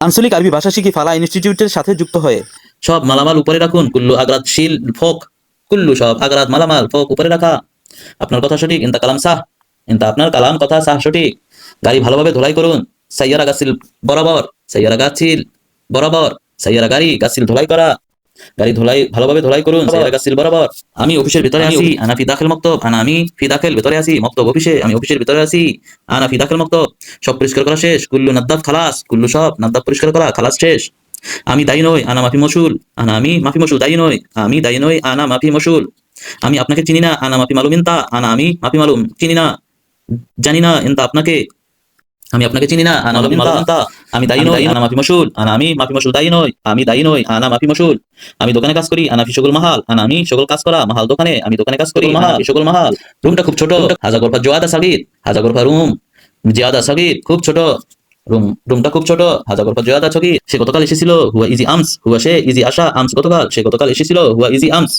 আঞ্চলিক আরবি ভাষা শিখি ফালা ইনস্টিটিউটের সাথে যুক্ত হয়ে সব মালামাল উপরে রাখুন, কুল্লু আগ্রাত শিল ফোক, কুল্লু সব আগ্রাত মালামাল ফোক উপরে রাখা। আপনার কথা সঠিক, ইনতা কালাম সাহ, ইনতা আপনার কালাম কথা সাহ সঠিক। গাড়ি ভালোভাবে ধোলাই করুন, সাইয়ারা গাছিল বরাবর, সাইয়ারা গাছিল বরাবর, সাইয়ারা গাড়ি গাছিল ধোলাই করা। গাড়ি ধোলাই ভালোভাবে ধোলাই করুন, সাইয়ারা গাছিল বরাবর। আমি অফিসের ভিতরে আছি, আনা ফি দাখিল মক্তব, আমি ফি দাখিল ভিতরে আছি, মক্তব অফিসে, আমি অফিসের ভিতরে আছি, আনা ফি দাখিল মক্তব। সব পরিষ্কার করা শেষ, কুল্লু নাদ্দাফ খালাস, কুল্লু সব নাদ্দাফ পরিষ্কার করা খালাস শেষ। আমি দায়ী নই, আনা মাফি মশুল, আমি মাফি মশুল, দায়ী নই, আমি দায়ী নই, আনা মাফি মশুল। আমি আপনাকে চিনি না, আনা মাফি মালুম ইনতা, আমি মাফি মালুম চিনি না, জানি না, ইনতা আপনাকে, আমি আপনাকে চিনি না, আনা মাফি মালুম ইনতা। আমি দায়ী নই, আনা মাফি মশুল, আমি মাফি মশুল, দায়ী নই, আমি দায়ী নই, আনা মাফি মশুল। আমি দোকানে কাজ করি, আনা ফি শুগুল মাহাল, আমি সকল কাজ করা, মাহাল দোকানে, আমি দোকানে কাজ করি, মাহাল সকল মাহাল। রুমটা খুব ছোট, হাজা গরফা জোয়াদা সাগির, হাজা গরফা রুম জিয়াদা সাগির, খুব ছোট রুমটা খুব ছোট, হাজা গরফা জোয়াদা সাগির। সে গতকাল এসেছিল, হুয়া ইজি আমস, হুয়া সে ইজি আশা, আমস গতকাল, সে গতকাল এসেছিল, হুয়া ইজি আমস।